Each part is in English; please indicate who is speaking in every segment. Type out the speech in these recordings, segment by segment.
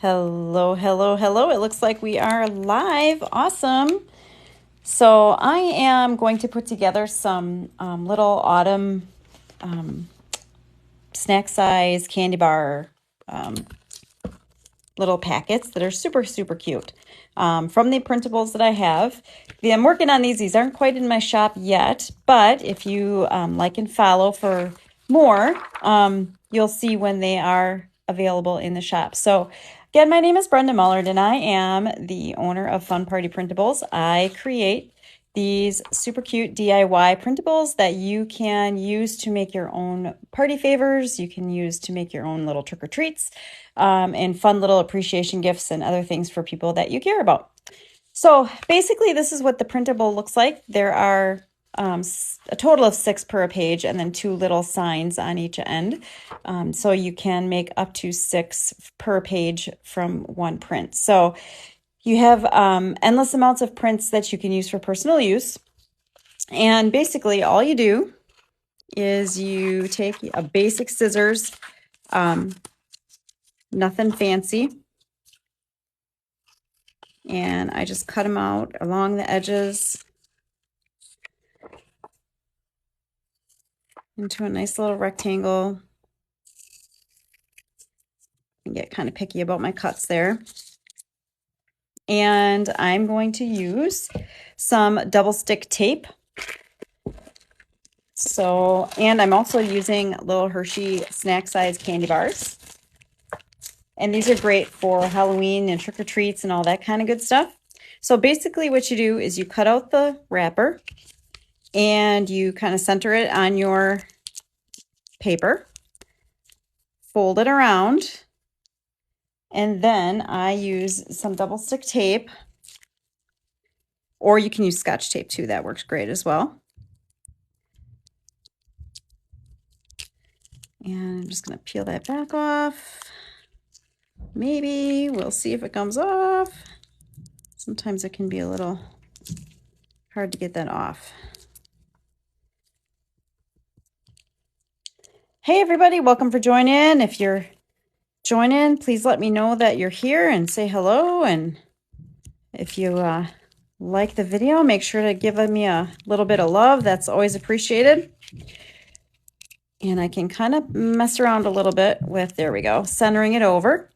Speaker 1: Hello, hello, hello. It looks like we are live. Awesome. So I am going to put together some little autumn snack size candy bar um, little packets that are super, super cute from the printables that I have. I'm working on these. These aren't quite in my shop yet, but if you like and follow for more, you'll see when they are available in the shop. So again, my name is Brenda Mullard, and I am the owner of Fun Party Printables. I create these super cute DIY printables that you can use to make your own party favors. You can use to make your own little trick or treats and fun little appreciation gifts and other things for people that you care about. So basically, this is what the printable looks like. There are a total of 6 per page and then 2 little signs on each end. So you can make up to 6 per page from one print. So you have endless amounts of prints that you can use for personal use. And basically, all you do is you take a basic scissors, nothing fancy, and I just cut them out along the edges into a nice little rectangle. I get kind of picky about my cuts there. And I'm going to use some double stick tape. So, and I'm also using little Hershey snack size candy bars. And these are great for Halloween and trick or treats and all that kind of good stuff. So basically what you do is you cut out the wrapper and you kind of center it on your paper, fold it around, and then I use some double stick tape, or you can use Scotch tape too. That works great as well. And I'm just going to peel that back off. Maybe we'll see if it comes off. Sometimes it can be a little hard to get that off. Hey everybody, welcome for joining. If you're joining, please let me know that you're here and say hello. And if you like the video, make sure to give me a little bit of love. That's always appreciated. And I can kind of mess around a little bit with, there we go, centering it over.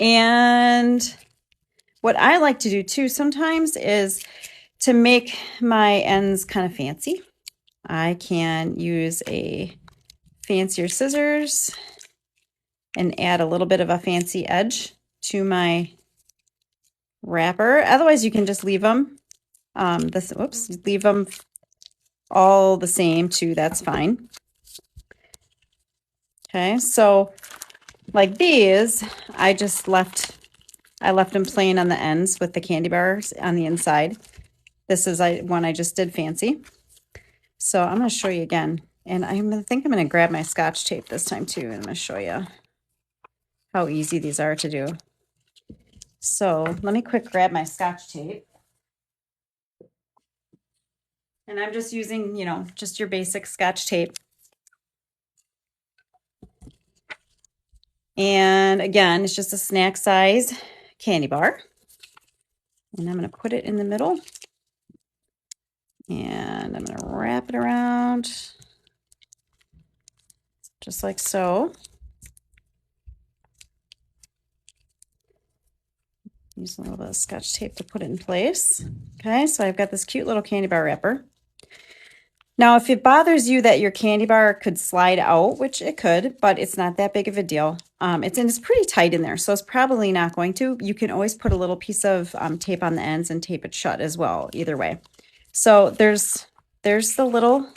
Speaker 1: And what I like to do too sometimes is to make my ends kind of fancy. I can use a fancier scissors and add a little bit of a fancy edge to my wrapper. Otherwise, you can just leave them leave them all the same too. That's fine. Okay, so like these, I left them plain on the ends with the candy bars on the inside. This is one I just did fancy. So I'm going to show you again. And I think I'm going to grab my Scotch tape this time too. And I'm going to show you how easy these are to do. So let me quick grab my Scotch tape. And I'm just using, just your basic Scotch tape. And again, it's just a snack size candy bar. And I'm going to put it in the middle. And I'm going to wrap it around just like so. Use a little bit of Scotch tape to put it in place. Okay, so I've got this cute little candy bar wrapper. Now, if it bothers you that your candy bar could slide out, which it could, but it's not that big of a deal. It's pretty tight in there, so it's probably not going to. You can always put a little piece of tape on the ends and tape it shut as well, either way. So there's the little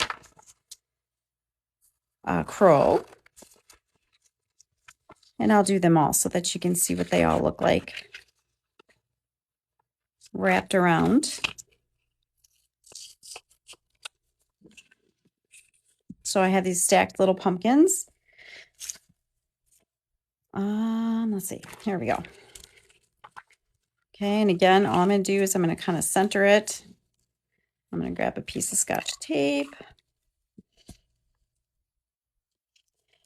Speaker 1: crow. And I'll do them all so that you can see what they all look like wrapped around. So I have these stacked little pumpkins. Let's see, here we go. Okay, and again, all I'm going to do is I'm going to kind of center it. I'm going to grab a piece of Scotch tape.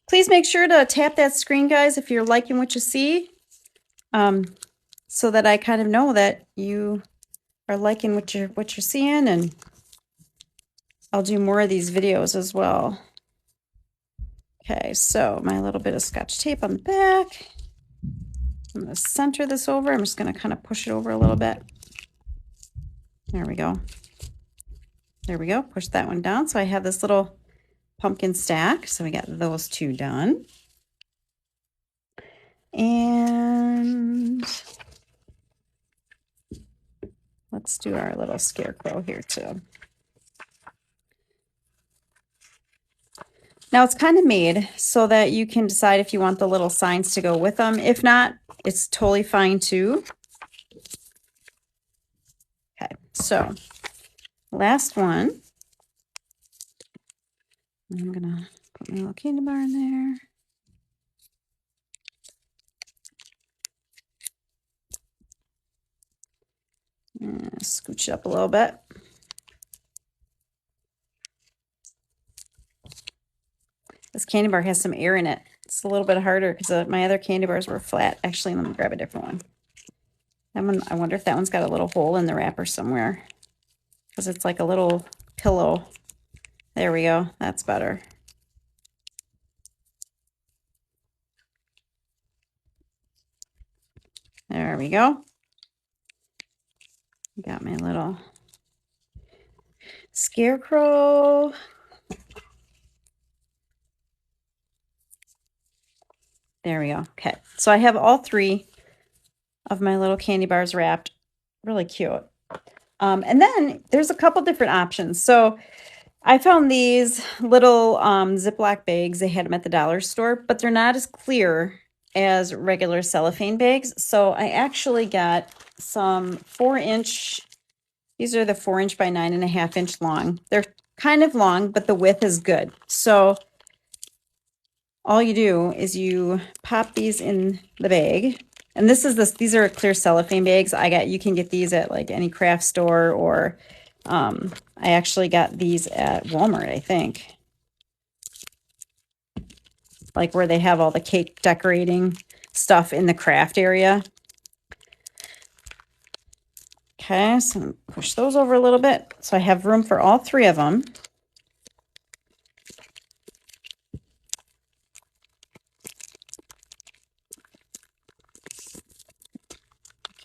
Speaker 1: Please make sure to tap that screen, guys, if you're liking what you see. so that I kind of know that you are liking what you're seeing, and I'll do more of these videos as well. Okay, so my little bit of Scotch tape on the back. I'm going to center this over. I'm just going to kind of push it over a little bit. There we go. There we go. Push that one down. So I have this little pumpkin stack. So we got those two done. And let's do our little scarecrow here too. Now it's kind of made so that you can decide if you want the little signs to go with them. If not, it's totally fine too. Okay, so last one. I'm gonna put my little candy bar in there. Scooch it up a little bit. This candy bar has some air in it. It's a little bit harder because my other candy bars were flat. Actually, let me grab a different one. That one, I wonder if that one's got a little hole in the wrapper somewhere, because it's like a little pillow. There we go. That's better. There we go. Got my little scarecrow. There we go. Okay, so I have all three of my little candy bars wrapped. Really cute. And then there's a couple different options. So I found these little Ziploc bags. They had them at the dollar store, but they're not as clear as regular cellophane bags. So I actually got some 4-inch. These are the 4-inch by 9.5-inch long. They're kind of long, but the width is good. So all you do is you pop these in the bag. And these are clear cellophane bags. You can get these at like any craft store, or I actually got these at Walmart, I think. Like where they have all the cake decorating stuff in the craft area. Okay, so I'm gonna push those over a little bit. So I have room for all three of them.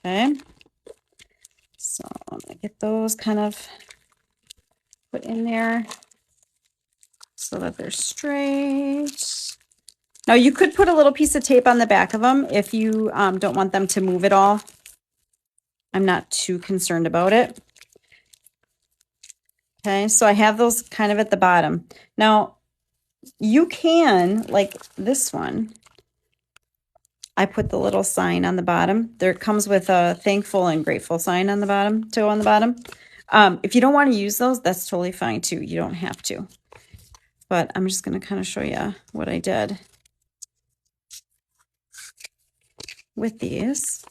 Speaker 1: Okay, so I'm gonna get those kind of put in there so that they're straight. Now you could put a little piece of tape on the back of them if you don't want them to move at all. I'm not too concerned about it. Okay, so I have those kind of at the bottom. Now you can, like this one, I put the little sign on the bottom. There comes with a thankful and grateful sign on the bottom, to go on the bottom. If you don't want to use those, that's totally fine too. You don't have to. But I'm just going to kind of show you what I did with these.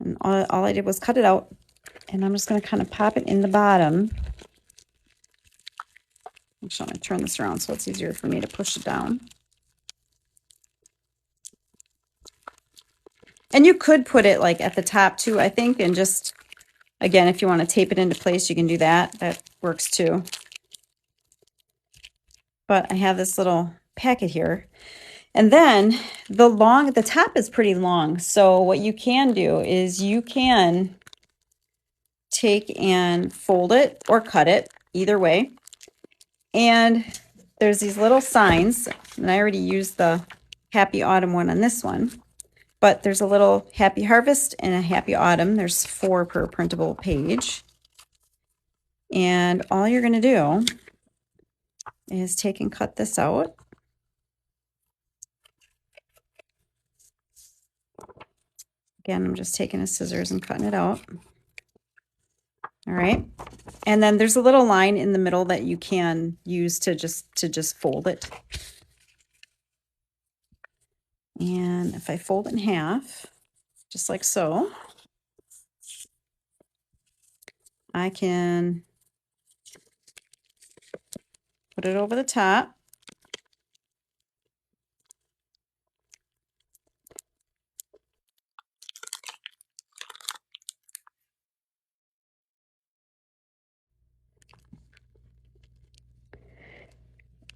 Speaker 1: And all I did was cut it out, and I'm just going to kind of pop it in the bottom. Actually, I'm going to turn this around so it's easier for me to push it down. And you could put it like at the top too, I think, and just, again, if you want to tape it into place, you can do that. That works too. But I have this little packet here. And then the top is pretty long. So what you can do is you can take and fold it or cut it, either way. And there's these little signs, and I already used the Happy Autumn one on this one. But there's a little Happy Harvest and a Happy Autumn. There's 4 per printable page. And all you're going to do is take and cut this out. Again, I'm just taking a scissors and cutting it out. All right. And then there's a little line in the middle that you can use to just fold it. And if I fold it in half, just like so, I can put it over the top.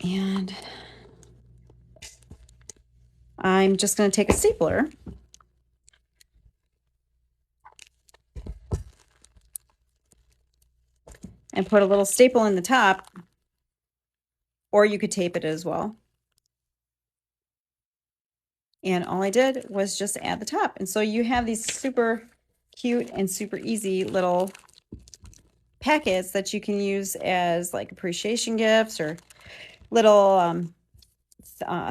Speaker 1: And I'm just going to take a stapler and put a little staple in the top, or you could tape it as well. And all I did was just add the top. And so you have these super cute and super easy little packets that you can use as like appreciation gifts or little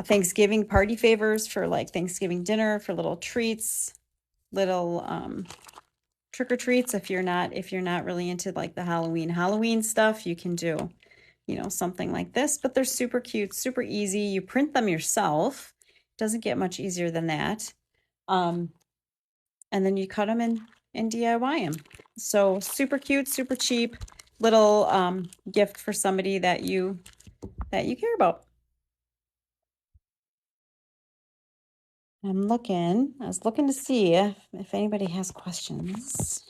Speaker 1: Thanksgiving party favors for like Thanksgiving dinner, for little treats, little trick-or-treats. If you're not really into like the Halloween stuff, you can do, you know, something like this. But they're super cute, super easy. You print them yourself. Doesn't get much easier than that. And then you cut them and DIY them. So super cute, super cheap little gift for somebody that you care about. I was looking to see if anybody has questions.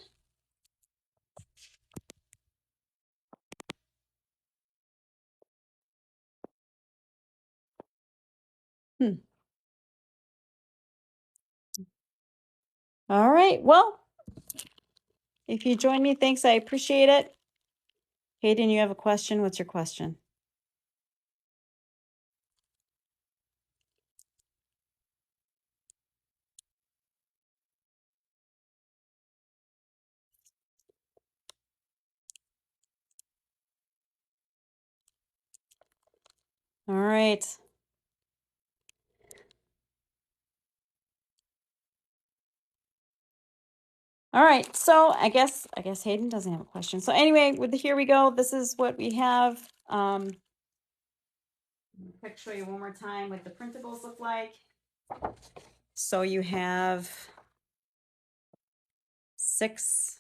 Speaker 1: All right. Well, if you join me, thanks. I appreciate it. Hayden, you have a question? What's your question? All right. All right. So I guess Hayden doesn't have a question. So anyway, here we go. This is what we have. Quick show you one more time what the printables look like. So you have 6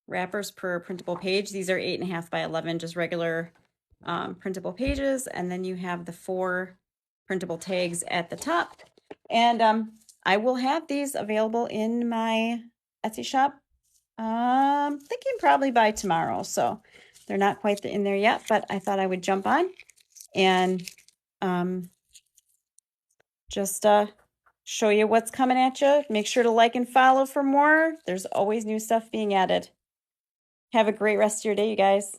Speaker 1: wrappers per printable page. These are 8.5 by 11, just regular printable pages. And then you have the 4 printable tags at the top. And I will have these available in my Etsy shop. Thinking probably by tomorrow. So they're not quite in there yet, but I thought I would jump on and just show you what's coming at you. Make sure to like and follow for more. There's always new stuff being added. Have a great rest of your day, you guys.